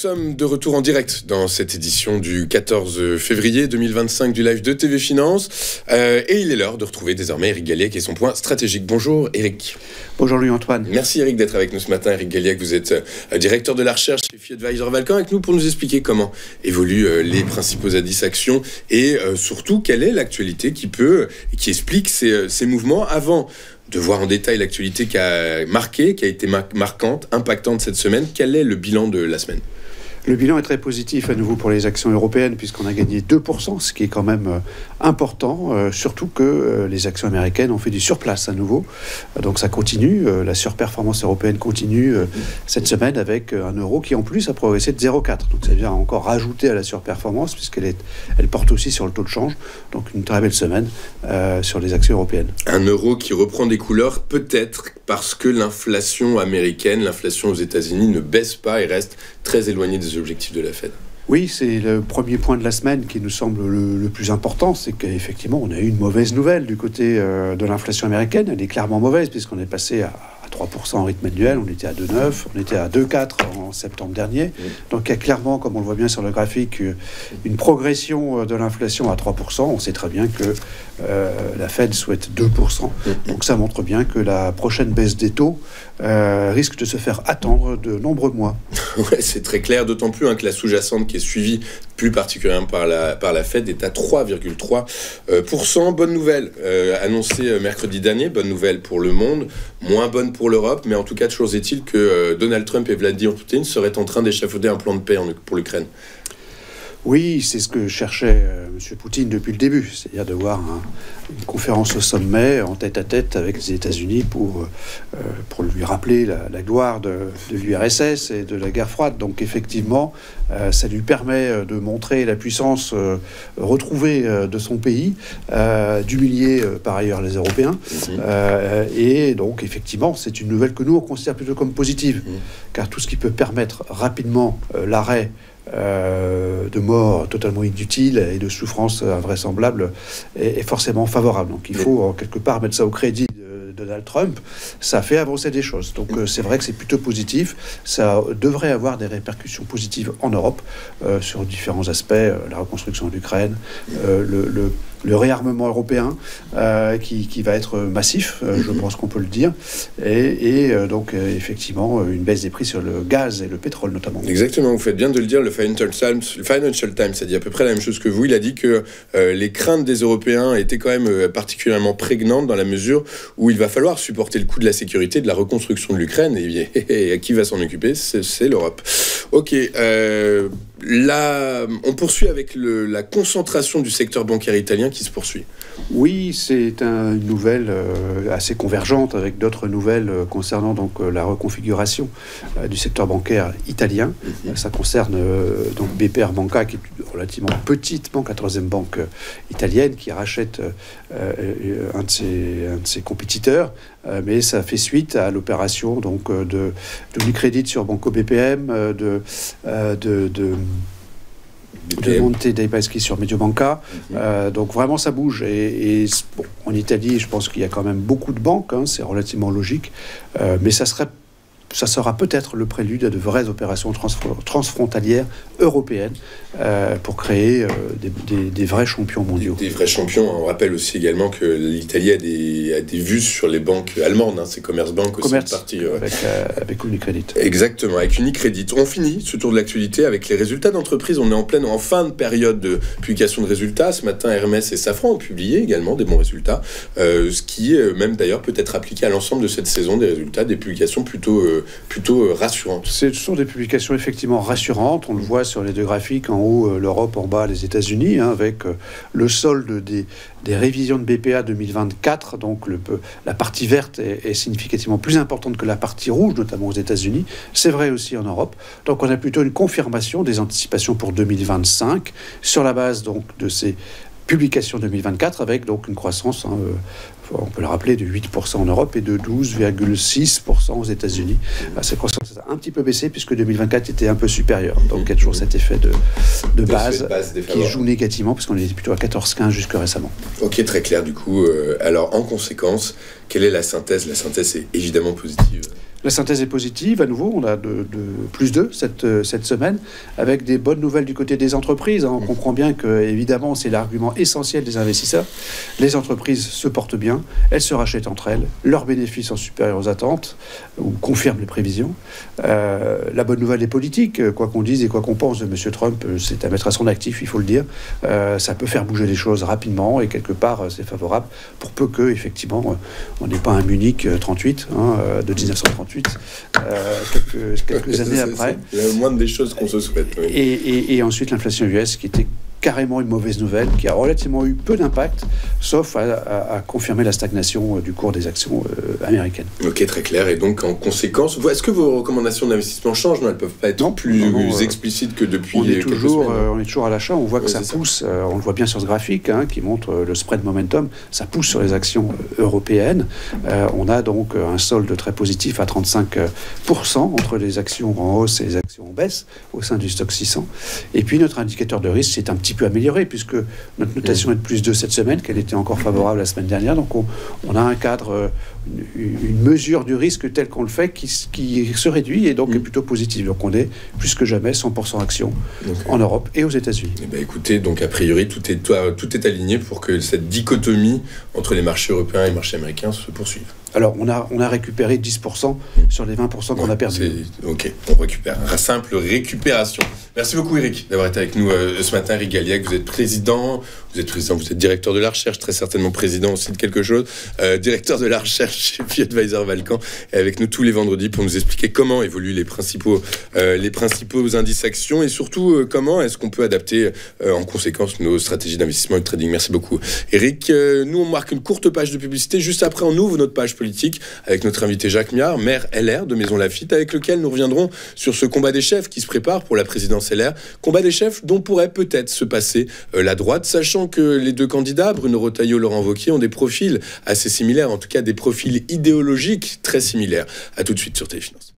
sommes de retour en direct dans cette édition du 14 février 2025 du live de TV Finance. Et il est l'heure de retrouver désormais Éric Galiac et son point stratégique. Bonjour Éric. Bonjour Louis-Antoine. Merci Éric d'être avec nous ce matin. Éric Galiac, vous êtes directeur de la recherche chez FI Advisor Valcan avec nous pour nous expliquer comment évoluent les principaux indices actions et surtout quelle est l'actualité qui explique ces mouvements avant de voir en détail l'actualité qui a été marquante, impactante cette semaine. Quel est le bilan de la semaine ? Le bilan est très positif à nouveau pour les actions européennes puisqu'on a gagné 2%, ce qui est quand même important, surtout que les actions américaines ont fait du surplace à nouveau. Donc ça continue, la surperformance européenne continue cette semaine avec un euro qui en plus a progressé de 0,4. Donc ça vient encore rajouter à la surperformance puisqu'elle porte aussi sur le taux de change. Donc une très belle semaine sur les actions européennes. Un euro qui reprend des couleurs peut-être parce que l'inflation américaine, l'inflation aux États-Unis ne baisse pas et reste très éloignée des objectifs de la Fed. Oui, c'est le premier point de la semaine qui nous semble le plus important, c'est qu'effectivement, on a eu une mauvaise nouvelle du côté de l'inflation américaine. Elle est clairement mauvaise puisqu'on est passé à 3% en rythme annuel, on était à 2,9, on était à 2,4 en septembre dernier. Donc il y a clairement, comme on le voit bien sur le graphique, une progression de l'inflation à 3%. On sait très bien que la Fed souhaite 2%. Donc ça montre bien que la prochaine baisse des taux risque de se faire attendre de nombreux mois. Ouais, c'est très clair, d'autant plus que la sous-jacente qui est suivie plus particulièrement par la Fed est à 3,3%. Bonne nouvelle annoncée mercredi dernier, bonne nouvelle pour le monde, moins bonne pour l'Europe, mais en tout cas, toujours est-il que Donald Trump et Vladimir Poutine seraient en train d'échafauder un plan de paix pour l'Ukraine. Oui, c'est ce que cherchait M. Poutine depuis le début, c'est-à-dire de voir une conférence au sommet en tête-à-tête avec les États-Unis pour lui rappeler la gloire de l'URSS et de la guerre froide. Donc effectivement, ça lui permet de montrer la puissance retrouvée de son pays, d'humilier par ailleurs les Européens. Et donc effectivement, c'est une nouvelle que nous, on considère plutôt comme positive, car tout ce qui peut permettre rapidement l'arrêt de mort totalement inutile et de souffrance invraisemblable est forcément favorable. Donc il faut quelque part mettre ça au crédit de Donald Trump. Ça fait avancer des choses. Donc c'est vrai que c'est plutôt positif. Ça devrait avoir des répercussions positives en Europe sur différents aspects, la reconstruction de l'Ukraine, le réarmement européen qui va être massif, je pense qu'on peut le dire, et donc effectivement une baisse des prix sur le gaz et le pétrole notamment. Exactement, vous faites bien de le dire, le Financial Times a dit à peu près la même chose que vous. Il a dit que les craintes des Européens étaient quand même particulièrement prégnantes dans la mesure où il va falloir supporter le coût de la sécurité, de la reconstruction de l'Ukraine, et qui va s'en occuper, c'est l'Europe. Ok, là, on poursuit avec la concentration du secteur bancaire italien qui se poursuit. Oui, c'est une nouvelle assez convergente avec d'autres nouvelles concernant donc la reconfiguration du secteur bancaire italien. Ça concerne donc BPR Banca, qui est une relativement petite banque, la troisième banque italienne, qui rachète un de ses compétiteurs. Mais ça fait suite à l'opération donc de Unicredit sur Banco BPM, de Monte dei Paschi sur Mediobanca. Donc vraiment ça bouge et bon, en Italie je pense qu'il y a quand même beaucoup de banques, c'est relativement logique, mais ça sera peut-être le prélude à de vraies opérations transfrontalières européennes pour créer des vrais champions mondiaux. Des vrais champions. On rappelle aussi également que l'Italie a des vues sur les banques allemandes, c'est Commerzbank aussi partie. Avec Unicredit. Exactement, avec Unicredit. On finit ce tour de l'actualité avec les résultats d'entreprise. On est en fin de période de publication de résultats. Ce matin, Hermès et Safran ont publié également des bons résultats, ce qui même d'ailleurs peut être appliqué à l'ensemble de cette saison, des résultats, des publications plutôt rassurantes. Ce sont des publications effectivement rassurantes. On le voit sur les deux graphiques, en haut l'Europe, en bas les États-Unis, avec le solde des révisions de BPA 2024. Donc la partie verte est significativement plus importante que la partie rouge, notamment aux États-Unis. C'est vrai aussi en Europe. Donc on a plutôt une confirmation des anticipations pour 2025 sur la base donc de ces publication 2024 avec donc une croissance, on peut le rappeler, de 8% en Europe et de 12,6% aux États-Unis. Cette croissance a un petit peu baissé puisque 2024 était un peu supérieur. Donc il y a toujours cet effet de base qui joue négativement parce qu'on était plutôt à 14,15 jusque récemment. Ok, très clair du coup. Alors en conséquence, quelle est la synthèse ? La synthèse est évidemment positive. La synthèse est positive, à nouveau, on a de plus 2 cette semaine, avec des bonnes nouvelles du côté des entreprises. On comprend bien que, évidemment, c'est l'argument essentiel des investisseurs. Les entreprises se portent bien, elles se rachètent entre elles, leurs bénéfices sont supérieurs aux attentes, ou confirment les prévisions. La bonne nouvelle est politique, quoi qu'on dise et quoi qu'on pense de M. Trump, c'est à mettre à son actif, il faut le dire. Ça peut faire bouger les choses rapidement, et quelque part, c'est favorable, pour peu que, effectivement, on n'ait pas un Munich 38, de 1938, quelques années après. C'est la moindre des choses qu'on se souhaite. Oui. Et ensuite, l'inflation US, qui était carrément une mauvaise nouvelle, qui a relativement eu peu d'impact, sauf à confirmer la stagnation du cours des actions américaines. Ok, très clair. Et donc, en conséquence, est-ce que vos recommandations d'investissement changent? Non, elles ne peuvent pas être plus explicites que depuis quelques semaines. On est toujours à l'achat, on voit que ça pousse, on le voit bien sur ce graphique, qui montre le spread momentum, ça pousse sur les actions européennes. On a donc un solde très positif à 35% entre les actions en hausse et les actions en baisse au sein du stock 600. Et puis, notre indicateur de risque s'est un petit peu amélioré, puisque notre notation est de plus 2 cette semaine, qu'elle était encore favorable la semaine dernière. Donc on a un cadre, une mesure du risque tel qu'on le fait qui se réduit et donc est plutôt positive. Donc on est plus que jamais 100% action en Europe et aux États-Unis. Eh bien, écoutez, donc a priori tout est aligné pour que cette dichotomie entre les marchés européens et les marchés américains se poursuive. Alors, on a récupéré 10% sur les 20% qu'on a perdus. Ok, on récupère. Une simple récupération. Merci beaucoup, Eric, d'avoir été avec nous ce matin. Eric Galiac, vous êtes président, vous êtes directeur de la recherche, très certainement président aussi de quelque chose, directeur de la recherche chez FI Advisors Valcan, et avec nous tous les vendredis pour nous expliquer comment évoluent les principaux indices actions et surtout comment est-ce qu'on peut adapter en conséquence nos stratégies d'investissement et de trading. Merci beaucoup, Eric. Nous, on marque une courte page de publicité. Juste après, on ouvre notre page politique avec notre invité Jacques Miard, maire LR de Maisons Laffitte, avec lequel nous reviendrons sur ce combat des chefs qui se prépare pour la présidence LR. Combat des chefs dont pourrait peut-être se passer la droite, sachant que les deux candidats, Bruno Retailleau, Laurent Wauquiez, ont des profils assez similaires, en tout cas des profils idéologiques très similaires. À tout de suite sur Téléfinance.